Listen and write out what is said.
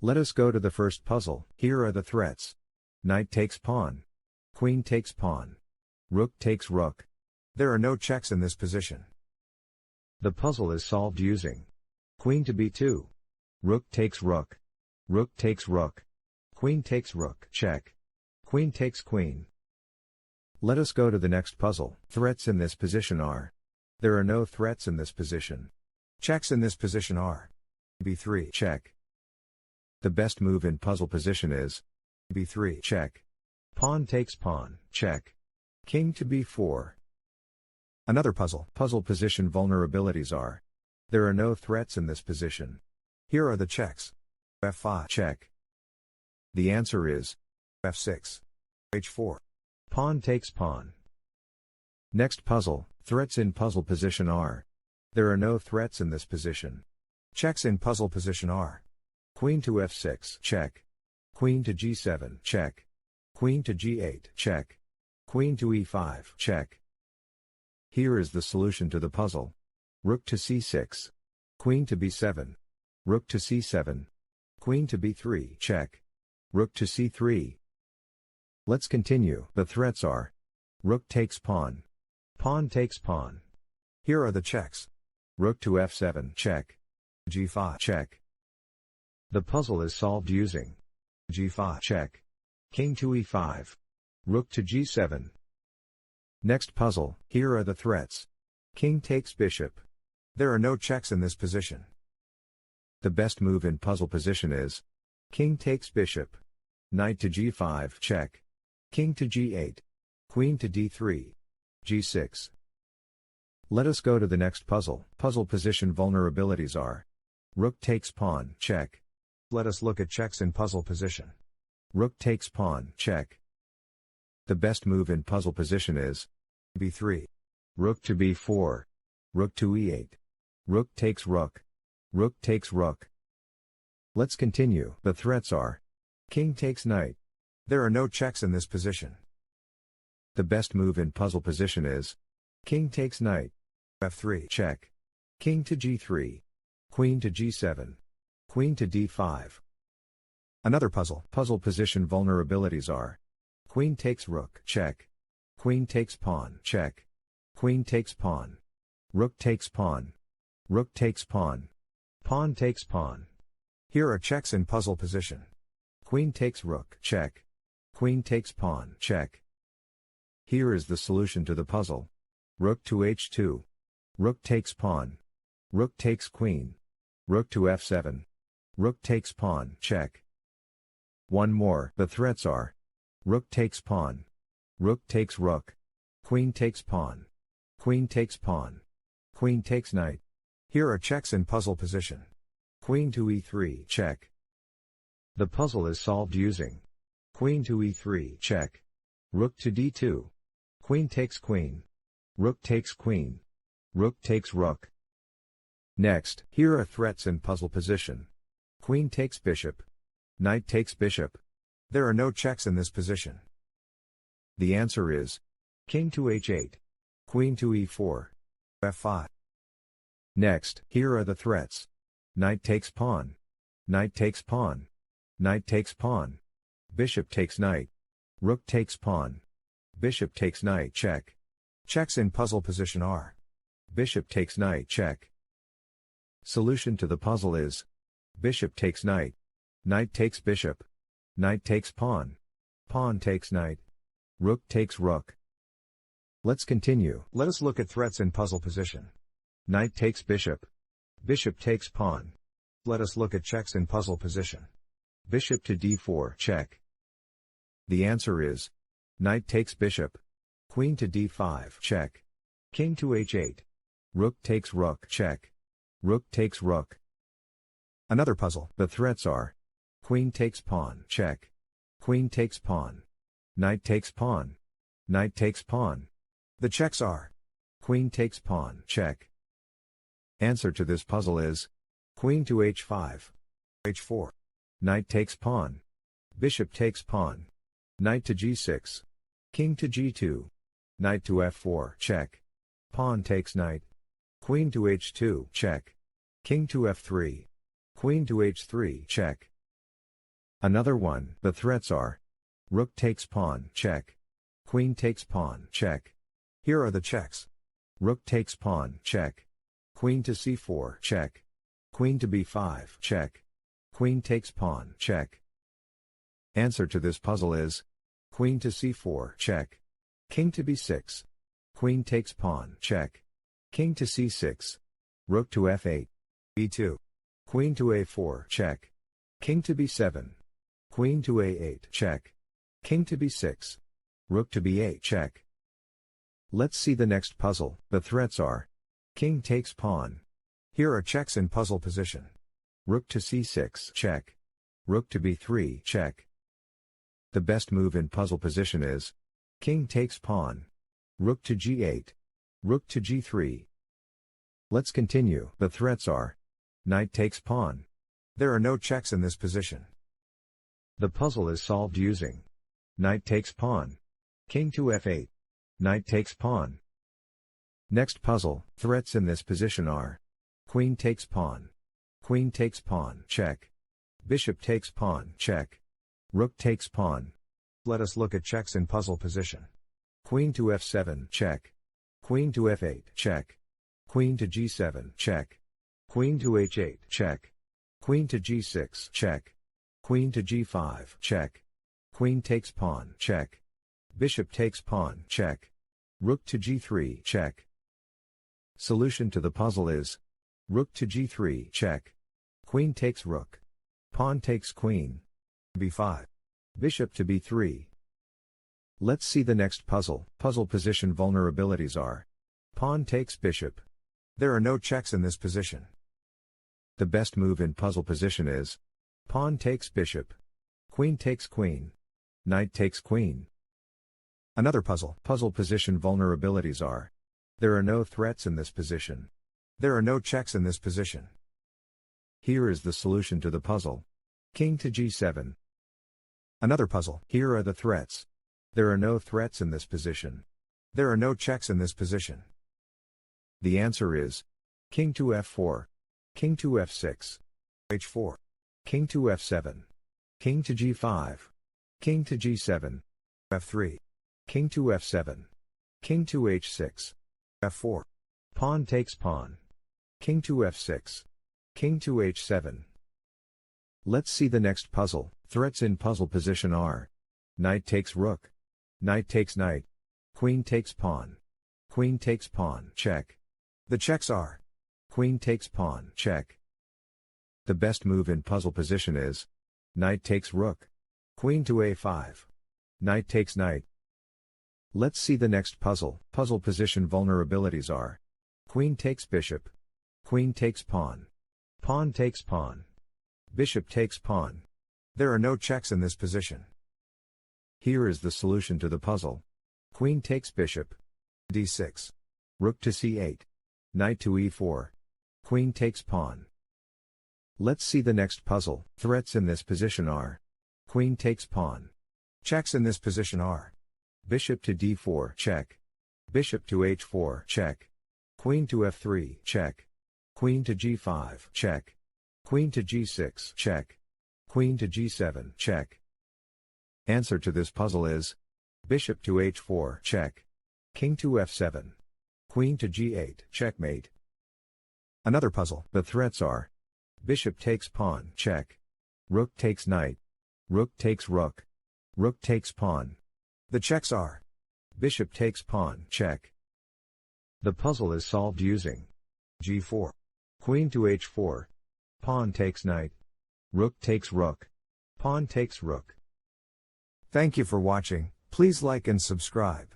Let us go to the first puzzle. Here are the threats. Knight takes pawn. Queen takes pawn. Rook takes rook. There are no checks in this position. The puzzle is solved using queen to b2. Rook takes rook. Rook takes rook. Queen takes rook, check. Queen takes queen. Let us go to the next puzzle. Threats in this position are. There are no threats in this position. Checks in this position are. b3, check. The best move in puzzle position is b3, check. Pawn takes pawn, check. King to b4. Another puzzle. Puzzle position vulnerabilities are. There are no threats in this position. Here are the checks. f5, check. The answer is f6. h4. Pawn takes pawn. Next puzzle. Threats in puzzle position are. There are no threats in this position. Checks in puzzle position are. Queen to f6, check. Queen to g7, check. Queen to g8, check. Queen to e5, check. Here is the solution to the puzzle. Rook to c6. Queen to b7. Rook to c7. Queen to b3, check. Rook to c3. Let's continue. The threats are. Rook takes pawn. Pawn takes pawn. Here are the checks. Rook to f7, check. g5, check. The puzzle is solved using g5, check. King to e5. Rook to g7. Next puzzle. Here are the threats. King takes bishop. There are no checks in this position. The best move in puzzle position is king takes bishop. Knight to g5, check. King to g8. Queen to d3. g6. Let us go to the next puzzle. Puzzle position vulnerabilities are. Rook takes pawn, check. Let us look at checks in puzzle position. Rook takes pawn, check. The best move in puzzle position is b3. Rook to b4. Rook to e8. Rook takes rook. Rook takes rook. Let's continue. The threats are. King takes knight. There are no checks in this position. The best move in puzzle position is. King takes knight. f3, check. King to g3. Queen to g7. Queen to d5. Another puzzle. Puzzle position vulnerabilities are. Queen takes rook, check. Queen takes pawn, check. Queen takes pawn. Rook takes pawn. Rook takes pawn. Pawn takes pawn. Here are checks in puzzle position. Queen takes rook, check. Queen takes pawn, check. Here is the solution to the puzzle. Rook to h2. Rook takes pawn. Rook takes queen. Rook to f7. Rook takes pawn, check. One more. The threats are. Rook takes pawn. Rook takes rook. Queen takes pawn. Queen takes pawn. Queen takes knight. Here are checks in puzzle position. Queen to e3, check. The puzzle is solved using. Queen to e3, check. Rook to d2. Queen takes queen. Rook takes queen. Rook takes rook. Next, here are threats in puzzle position. Queen takes bishop. Knight takes bishop. There are no checks in this position. The answer is. King to h8. Queen to e4. f5. Next, here are the threats. Knight takes pawn. Knight takes pawn. Knight takes pawn. Bishop takes knight. Rook takes pawn. Bishop takes knight, check. Checks in puzzle position are. Bishop takes knight, check. Solution to the puzzle is. Bishop takes knight. Knight takes bishop. Knight takes pawn. Pawn takes knight. Rook takes rook. Let's continue. Let us look at threats in puzzle position. Knight takes bishop. Bishop takes pawn. Let us look at checks in puzzle position. Bishop to d4, check. The answer is. Knight takes bishop. Queen to d5, check. King to h8. Rook takes rook, check. Rook takes rook. Another puzzle. The threats are. Queen takes pawn, check. Queen takes pawn. Knight takes pawn. Knight takes pawn. The checks are. Queen takes pawn, check. Answer to this puzzle is. Queen to h5. h4. Knight takes pawn. Bishop takes pawn. Knight to g6. King to g2. Knight to f4, check. Pawn takes knight. Queen to h2, check. King to f3. Queen to h3, check. Another one. The threats are rook takes pawn, check. Queen takes pawn, check. Here are the checks. Rook takes pawn, check. Queen to c4, check. Queen to b5, check. Queen takes pawn, check. Answer to this puzzle is queen to c4, check. King to b6. Queen takes pawn, check. King to c6. Rook to f8. b2. Queen to a4, check. King to b7. Queen to a8, check. King to b6. Rook to b8, check. Let's see the next puzzle. The threats are king takes pawn. Here are checks in puzzle position. Rook to c6, check. Rook to b3, check. The best move in puzzle position is king takes pawn. Rook to g8. Rook to g3. Let's continue. The threats are knight takes pawn. There are no checks in this position. The puzzle is solved using knight takes pawn. King to f8. Knight takes pawn. Next puzzle. Threats in this position are queen takes pawn. Queen takes pawn, check. Bishop takes pawn, check. Rook takes pawn. Let us look at checks in puzzle position. Queen to f7, check. Queen to f8, check. Queen to g7, check. Queen to h8, check. Queen to g6, check. Queen to g5, check. Queen takes pawn, check. Bishop takes pawn, check. Rook to g3, check. Solution to the puzzle is rook to g3, check. Queen takes rook. Pawn takes queen. b5. Bishop to b3. Let's see the next puzzle. Puzzle position vulnerabilities are pawn takes bishop. There are no checks in this position. The best move in puzzle position is pawn takes bishop. Queen takes queen. Knight takes queen. Another puzzle. Puzzle position vulnerabilities are there are no threats in this position. There are no checks in this position. Here is the solution to the puzzle. King to g7. Another puzzle. Here are the threats. There are no threats in this position. There are no checks in this position. The answer is king to f4. King to f6. h4. King to f7. King to g5. King to g7. f3. King to f7. King to h6. f4. Pawn takes pawn. King to f6. King to h7. Let's see the next puzzle. Threats in puzzle position are knight takes rook. Knight takes knight. Queen takes pawn. Queen takes pawn, check. The checks are queen takes pawn, check. The best move in puzzle position is knight takes rook. Queen to a5. Knight takes knight. Let's see the next puzzle. Puzzle position vulnerabilities are queen takes bishop. Queen takes pawn. Pawn takes pawn. Bishop takes pawn. There are no checks in this position. Here is the solution to the puzzle. Queen takes bishop. d6. Rook to c8. Knight to e4. Queen takes pawn. Let's see the next puzzle. Threats in this position are queen takes pawn. Checks in this position are bishop to d4, check. Bishop to h4, check. Queen to f3, check. Queen to g5, check. Queen to g6, check. Queen to g7, check. Answer to this puzzle is bishop to h4, check. King to f7. Queen to g8, checkmate. Another puzzle. The threats are bishop takes pawn, check. Rook takes knight. Rook takes rook. Rook takes pawn. The checks are bishop takes pawn, check. The puzzle is solved using g4. Queen to h4. Pawn takes knight. Rook takes rook. Pawn takes rook. Thank you for watching. Please like and subscribe.